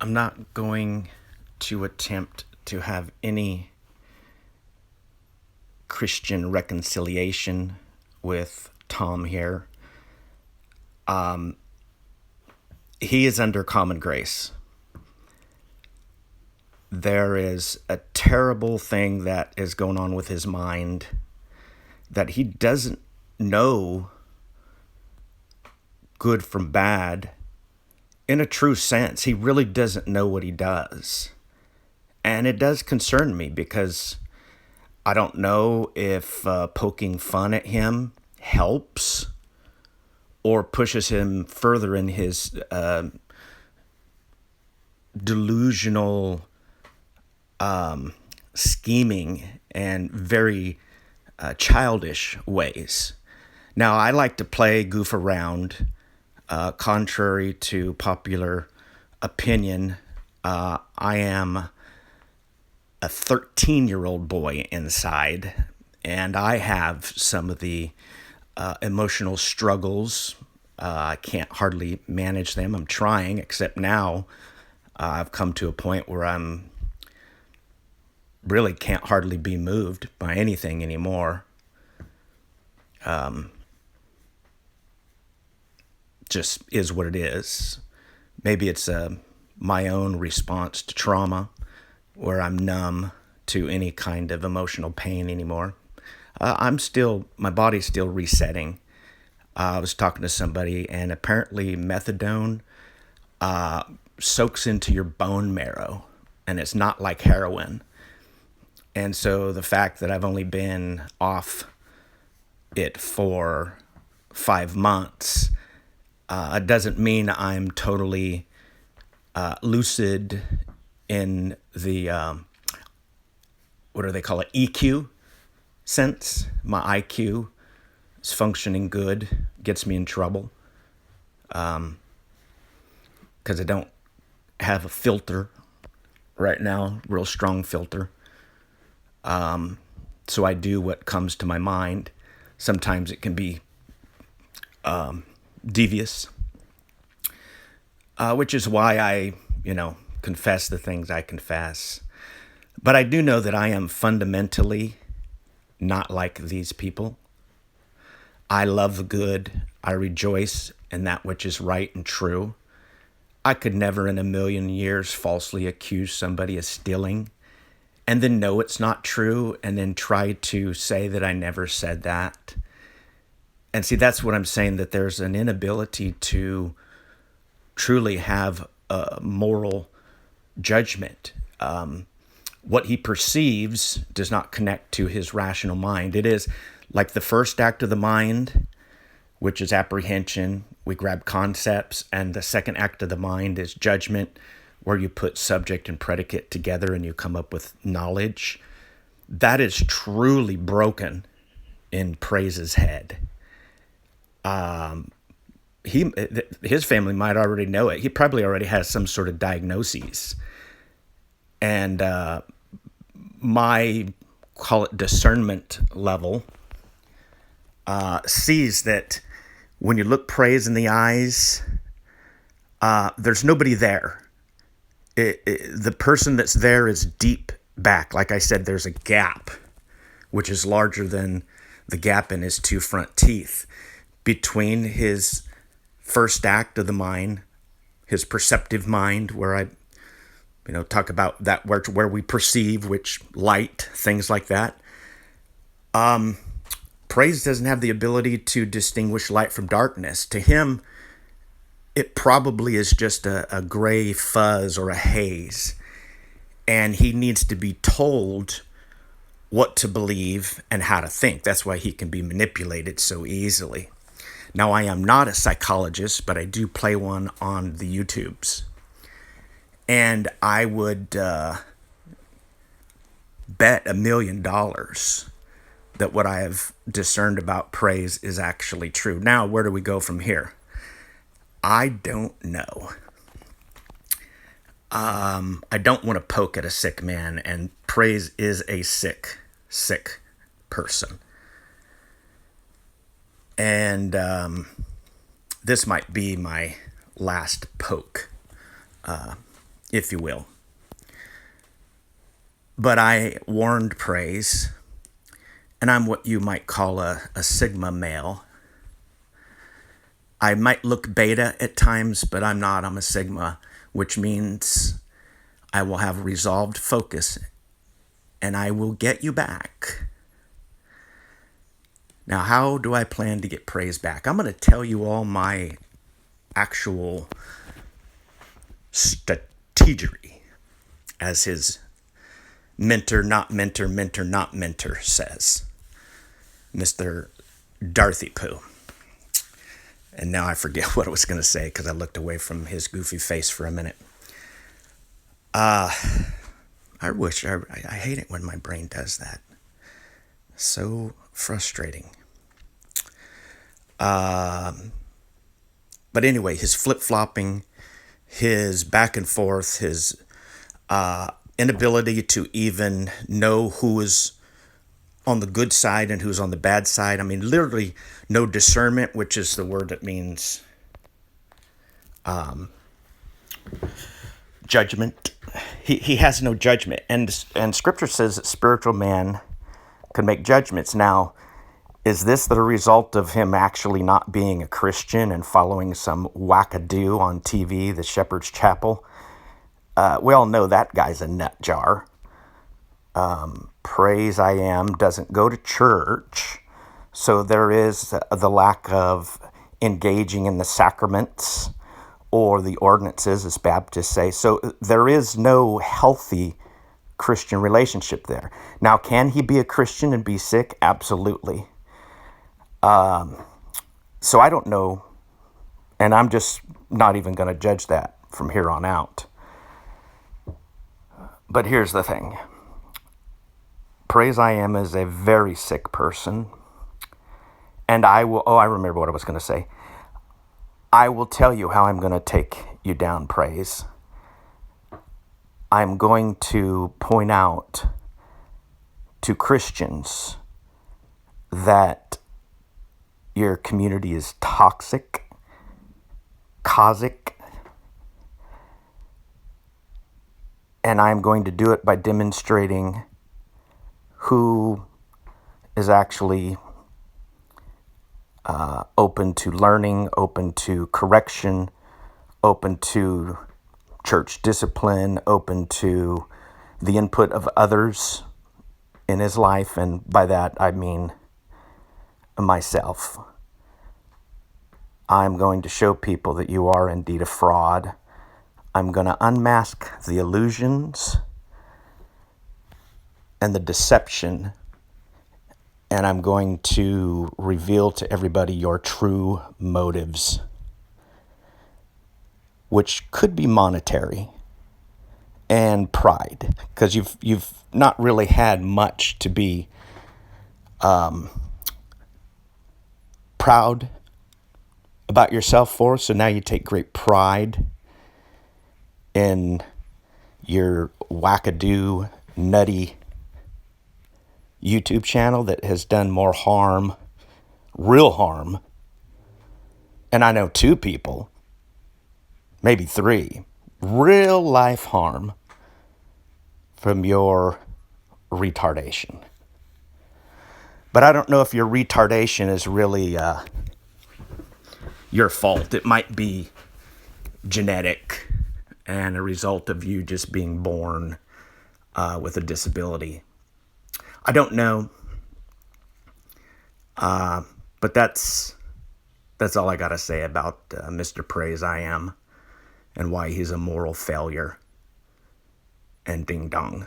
I'm not going to attempt to have any Christian reconciliation with Tom here. He is under common grace. There is a terrible thing that is going on with his mind that he doesn't know good from bad in a true sense. He really doesn't know what he does. And it does concern me because I don't know if poking fun at him helps or pushes him further in his delusional scheming and very childish ways. Now, I like to play goof around. Contrary to popular opinion, I am a 13-year-old boy inside, and I have some of the emotional struggles. I can't hardly manage them. I'm trying, except now I've come to a point where I'm really can't hardly be moved by anything anymore. Just is what it is. Maybe it's my own response to trauma, where I'm numb to any kind of emotional pain anymore. My body's still resetting. I was talking to somebody, and apparently methadone soaks into your bone marrow, and it's not like heroin. And so the fact that I've only been off it for 5 months doesn't mean I'm totally lucid in the, what do they call it, EQ sense. My IQ is functioning good, gets me in trouble because I don't have a filter right now, real strong filter. So I do what comes to my mind. Sometimes it can be devious, which is why I, confess the things I confess. But I do know that I am fundamentally not like these people. I love the good. I rejoice in that which is right and true. I could never in a million years falsely accuse somebody of stealing and then know it's not true and then try to say that I never said that. And see, that's what I'm saying, that there's an inability to truly have a moral judgment. What he perceives does not connect to his rational mind. It is like the first act of the mind, which is apprehension. We grab concepts, and the second act of the mind is judgment, where you put subject and predicate together and you come up with knowledge. That is truly broken in Praise's head. His family might already know it. He probably already has some sort of diagnoses. And my, call it discernment level, sees that when you look Praise in the eyes, there's nobody there. The person that's there is deep back. Like I said, there's a gap, which is larger than the gap in his two front teeth, between his first act of the mind, his perceptive mind, where I talk about that where we perceive, which light, things like that. Praise doesn't have the ability to distinguish light from darkness. To him, it probably is just a gray fuzz or a haze. And he needs to be told what to believe and how to think. That's why he can be manipulated so easily. Now, I am not a psychologist, but I do play one on the YouTubes. And I would bet $1 million that what I have discerned about Praise is actually true. Now, where do we go from here? I don't know. I don't want to poke at a sick man, and Praise is a sick person. And this might be my last poke if you will. But I warned praise, and I'm what you might call a Sigma male. I might look beta at times, but I'm not. I'm a Sigma, which means I will have resolved focus and I will get you back. Now, how do I plan to get praise back? I'm going to tell you all my actual strategy, as his mentor, not mentor says, Mr. Dorothy Pooh. And now I forget what I was going to say because I looked away from his goofy face for a minute. I hate it when my brain does that. So frustrating. But anyway, his flip-flopping, his back and forth, his inability to even know who is on the good side and who's on the bad side. I mean, literally no discernment, which is the word that means judgment. He has no judgment. And Scripture says that spiritual man can make judgments. Now, is this the result of him actually not being a Christian and following some wackadoo on TV, the Shepherd's Chapel? We all know that guy's a nut jar. Praise I Am doesn't go to church, so there is the lack of engaging in the sacraments or the ordinances, as Baptists say. So there is no healthy Christian relationship there. Now, can he be a Christian and be sick? Absolutely. So I don't know, and I'm just not even going to judge that from here on out. But here's the thing. Praise I Am is a very sick person. And I remember what I was going to say. I will tell you how I'm going to take you down, Praise. I'm going to point out to Christians that your community is toxic, causic, and I'm going to do it by demonstrating who is actually open to learning, open to correction, open to church discipline, open to the input of others in his life, and by that I mean myself. I'm going to show people that you are indeed a fraud. I'm going to unmask the illusions and the deception, and I'm going to reveal to everybody your true motives, which could be monetary and pride, because you've not really had much to be proud about yourself for, so now you take great pride in your wackadoo, nutty YouTube channel that has done more harm, real harm, and I know 2 people, maybe 3, real life harm from your retardation. But I don't know if your retardation is really your fault. It might be genetic and a result of you just being born with a disability. I don't know, but that's all I got to say about Mr. Praise I Am and why he's a moral failure and ding dong.